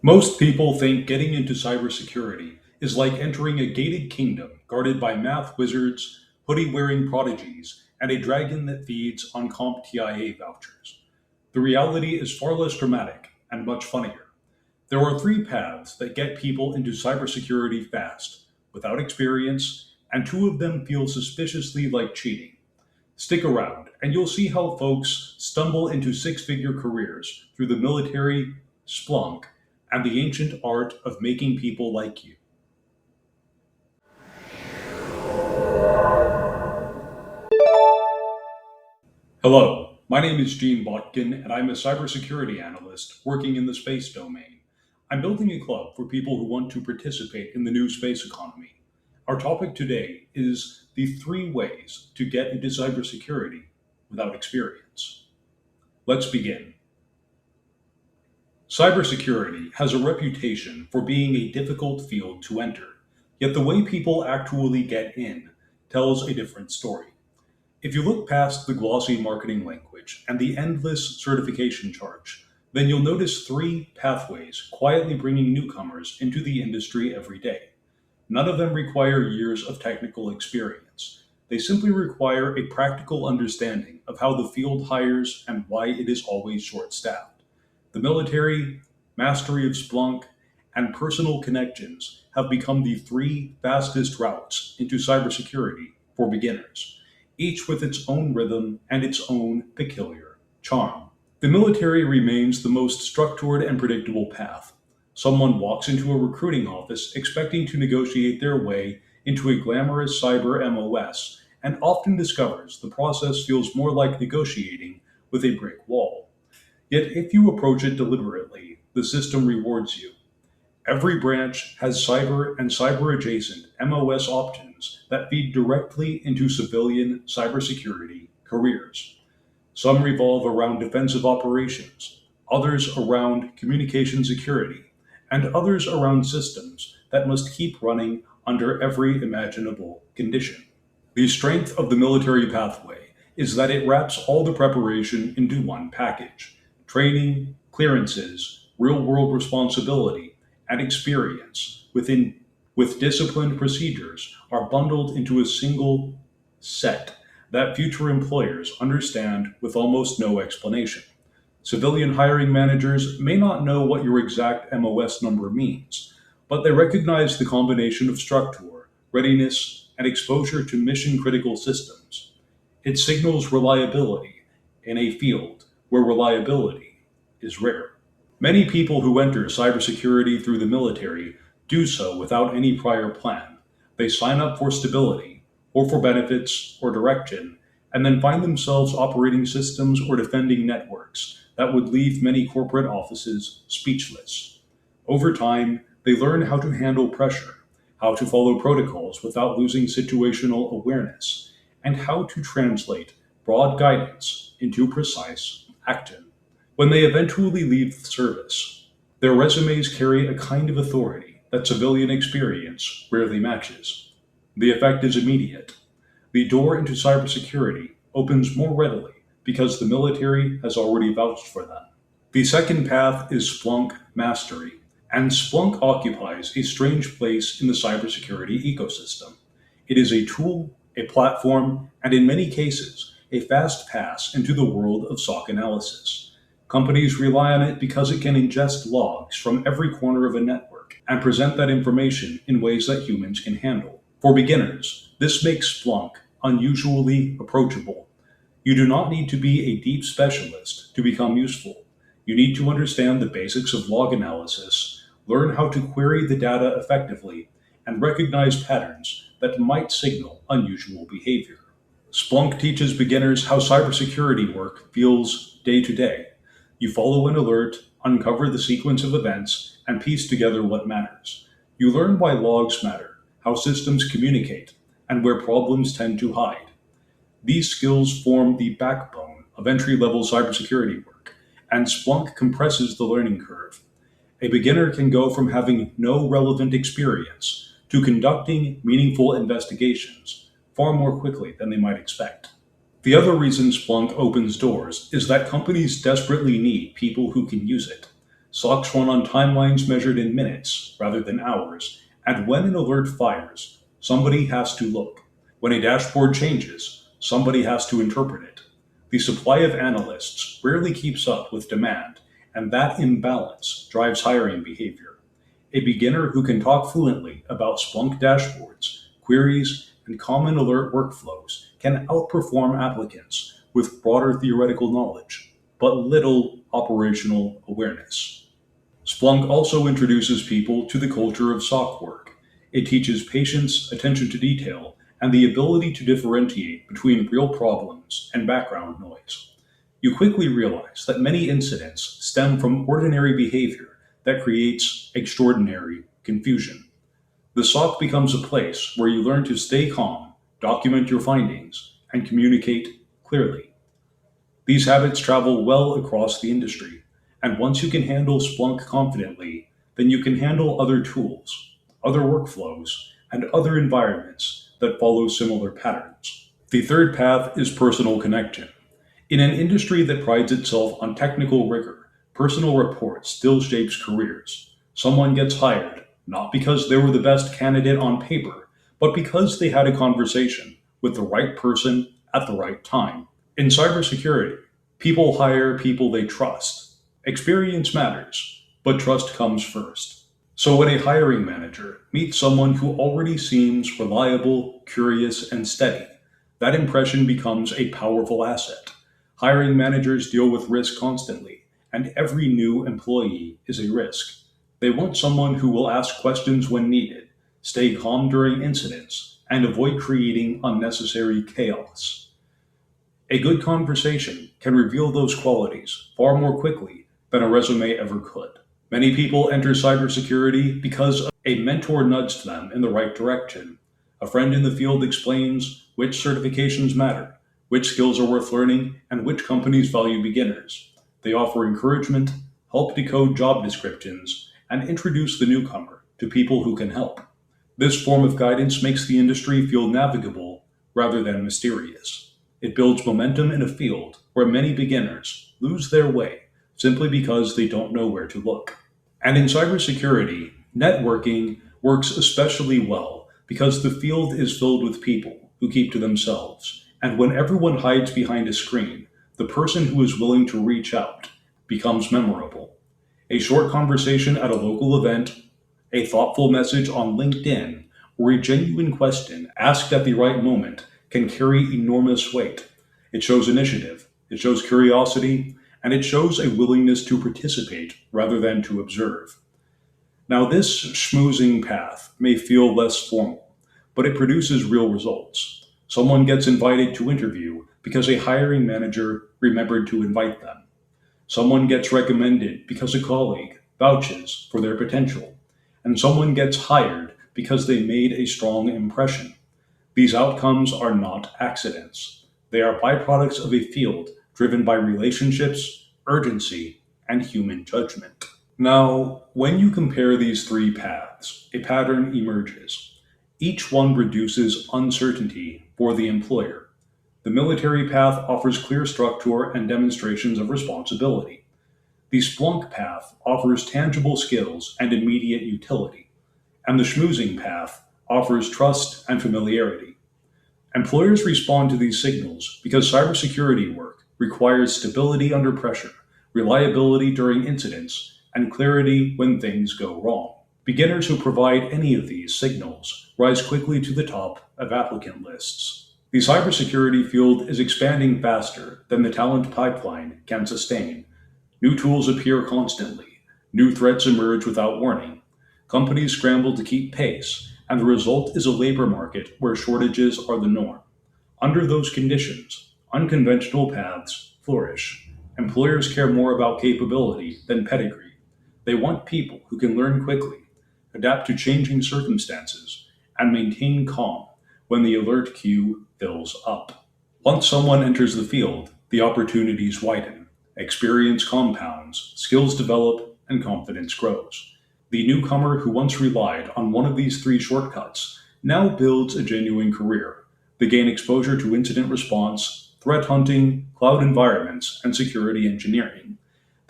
Most people think getting into cybersecurity is like entering a gated kingdom guarded by math wizards, hoodie wearing prodigies, and a dragon that feeds on CompTIA vouchers. The reality is far less dramatic and much funnier. There are three paths that get people into cybersecurity fast, without experience, and two of them feel suspiciously like cheating. Stick around, and you'll see how folks stumble into six figure careers through the military, Splunk, and the ancient art of making people like you. Hello, my name is Gene Botkin, and I'm a cybersecurity analyst working in the space domain. I'm building a club for people who want to participate in the new space economy. Our topic today is the three ways to get into cybersecurity without experience. Let's begin. Cybersecurity has a reputation for being a difficult field to enter, yet the way people actually get in tells a different story. If you look past the glossy marketing language and the endless certification charge, then you'll notice three pathways quietly bringing newcomers into the industry every day. None of them require years of technical experience. They simply require a practical understanding of how the field hires and why it is always short staffed. The military, mastery of Splunk, and personal connections have become the three fastest routes into cybersecurity for beginners, each with its own rhythm and its own peculiar charm. The military remains the most structured and predictable path. Someone walks into a recruiting office expecting to negotiate their way into a glamorous cyber MOS and often discovers the process feels more like negotiating with a brick wall. Yet if you approach it deliberately, the system rewards you. Every branch has cyber and cyber adjacent MOS options that feed directly into civilian cybersecurity careers. Some revolve around defensive operations, others around communication security, and others around systems that must keep running under every imaginable condition. The strength of the military pathway is that it wraps all the preparation into one package. Training, clearances, real world responsibility, and experience with disciplined procedures are bundled into a single set that future employers understand with almost no explanation. Civilian hiring managers may not know what your exact MOS number means, but they recognize the combination of structure, readiness, and exposure to mission critical systems. It signals reliability in a field where reliability is rare. Many people who enter cybersecurity through the military do so without any prior plan. They sign up for stability, or for benefits, or direction, and then find themselves operating systems or defending networks that would leave many corporate offices speechless. Over time, they learn how to handle pressure, how to follow protocols without losing situational awareness, and how to translate broad guidance into precise action. When they eventually leave the service, their resumes carry a kind of authority that civilian experience rarely matches. The effect is immediate. The door into cybersecurity opens more readily because the military has already vouched for them. The second path is Splunk mastery, and Splunk occupies a strange place in the cybersecurity ecosystem. It is a tool, a platform, and in many cases, a fast pass into the world of SOC analysis. Companies rely on it because it can ingest logs from every corner of a network and present that information in ways that humans can handle. For beginners, this makes Splunk unusually approachable. You do not need to be a deep specialist to become useful. You need to understand the basics of log analysis, learn how to query the data effectively, and recognize patterns that might signal unusual behavior. Splunk teaches beginners how cybersecurity work feels day to day. You follow an alert, uncover the sequence of events, and piece together what matters. You learn why logs matter, how systems communicate, and where problems tend to hide. These skills form the backbone of entry-level cybersecurity work, and Splunk compresses the learning curve. A beginner can go from having no relevant experience to conducting meaningful investigations far more quickly than they might expect. The other reason Splunk opens doors is that companies desperately need people who can use it. SOCs run on timelines measured in minutes rather than hours, and when an alert fires, somebody has to look. When a dashboard changes, somebody has to interpret it. The supply of analysts rarely keeps up with demand, and that imbalance drives hiring behavior. A beginner who can talk fluently about Splunk dashboards, queries, and common alert workflows can outperform applicants with broader theoretical knowledge, but little operational awareness. Splunk also introduces people to the culture of SOC work. It teaches patience, attention to detail, and the ability to differentiate between real problems and background noise. You quickly realize that many incidents stem from ordinary behavior that creates extraordinary confusion. The SOC becomes a place where you learn to stay calm, document your findings, and communicate clearly. These habits travel well across the industry, and once you can handle Splunk confidently, then you can handle other tools, other workflows, and other environments that follow similar patterns. The third path is personal connection. In an industry that prides itself on technical rigor, personal rapport still shapes careers. Someone gets hired, not because they were the best candidate on paper, but because they had a conversation with the right person at the right time. In cybersecurity, people hire people they trust. Experience matters, but trust comes first. So when a hiring manager meets someone who already seems reliable, curious, and steady, that impression becomes a powerful asset. Hiring managers deal with risk constantly, and every new employee is a risk. They want someone who will ask questions when needed, stay calm during incidents, and avoid creating unnecessary chaos. A good conversation can reveal those qualities far more quickly than a resume ever could. Many people enter cybersecurity because a mentor nudged them in the right direction. A friend in the field explains which certifications matter, which skills are worth learning, and which companies value beginners. They offer encouragement, help decode job descriptions, and introduce the newcomer to people who can help. This form of guidance makes the industry feel navigable rather than mysterious. It builds momentum in a field where many beginners lose their way simply because they don't know where to look. And in cybersecurity, networking works especially well because the field is filled with people who keep to themselves. And when everyone hides behind a screen, the person who is willing to reach out becomes memorable. A short conversation at a local event, a thoughtful message on LinkedIn, or a genuine question asked at the right moment can carry enormous weight. It shows initiative, it shows curiosity, and it shows a willingness to participate rather than to observe. Now, this schmoozing path may feel less formal, but it produces real results. Someone gets invited to interview because a hiring manager remembered to invite them. Someone gets recommended because a colleague vouches for their potential. And someone gets hired because they made a strong impression. These outcomes are not accidents. They are byproducts of a field driven by relationships, urgency, and human judgment. Now, when you compare these three paths, a pattern emerges. Each one reduces uncertainty for the employer. The military path offers clear structure and demonstrations of responsibility. The Splunk path offers tangible skills and immediate utility. And the schmoozing path offers trust and familiarity. Employers respond to these signals because cybersecurity work requires stability under pressure, reliability during incidents, and clarity when things go wrong. Beginners who provide any of these signals rise quickly to the top of applicant lists. The cybersecurity field is expanding faster than the talent pipeline can sustain. New tools appear constantly. New threats emerge without warning. Companies scramble to keep pace, and the result is a labor market where shortages are the norm. Under those conditions, unconventional paths flourish. Employers care more about capability than pedigree. They want people who can learn quickly, adapt to changing circumstances, and maintain calm when the alert queue fills up. Once someone enters the field, the opportunities widen. Experience compounds, skills develop, and confidence grows. The newcomer who once relied on one of these three shortcuts now builds a genuine career. They gain exposure to incident response, threat hunting, cloud environments, and security engineering.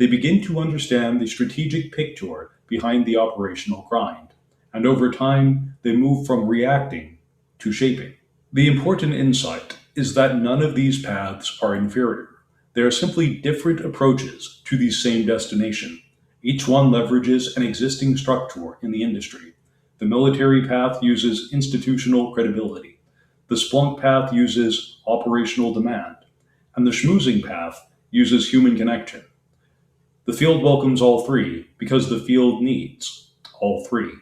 they begin to understand the strategic picture behind the operational grind. And over time, they move from reacting to shaping. The important insight is that none of these paths are inferior. They are simply different approaches to the same destination. Each one leverages an existing structure in the industry. The military path uses institutional credibility. The Splunk path uses operational demand. And the schmoozing path uses human connection. The field welcomes all three because the field needs all three.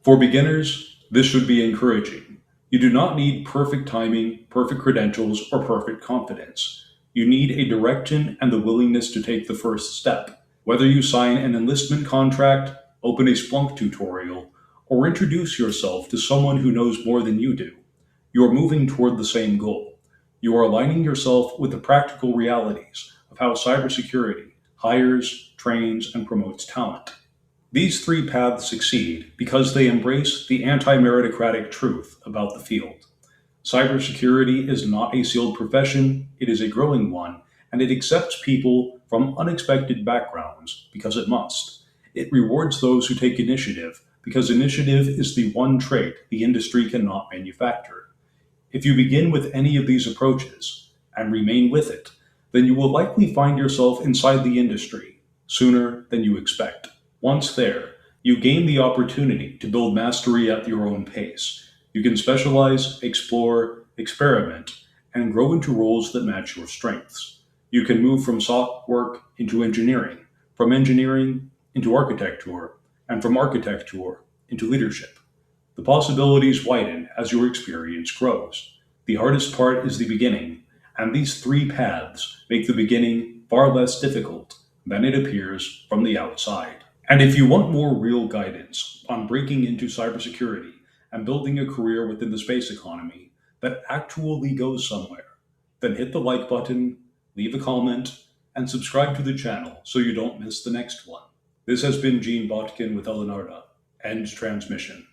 For beginners, this should be encouraging. You do not need perfect timing, perfect credentials, or perfect confidence. You need a direction and the willingness to take the first step. Whether you sign an enlistment contract, open a Splunk tutorial, or introduce yourself to someone who knows more than you do, you are moving toward the same goal. You are aligning yourself with the practical realities of how cybersecurity hires, trains, and promotes talent. These three paths succeed because they embrace the anti-meritocratic truth about the field. Cybersecurity is not a sealed profession, it is a growing one, and it accepts people from unexpected backgrounds because it must. It rewards those who take initiative because initiative is the one trait the industry cannot manufacture. If you begin with any of these approaches and remain with it, then you will likely find yourself inside the industry sooner than you expect. Once there, you gain the opportunity to build mastery at your own pace. You can specialize, explore, experiment, and grow into roles that match your strengths. You can move from SOC work into engineering, from engineering into architecture, and from architecture into leadership. The possibilities widen as your experience grows. The hardest part is the beginning, and these three paths make the beginning far less difficult than it appears from the outside. And if you want more real guidance on breaking into cybersecurity and building a career within the space economy that actually goes somewhere, then hit the like button, leave a comment, and subscribe to the channel so you don't miss the next one. This has been Gene Botkin with Elenarda. End transmission.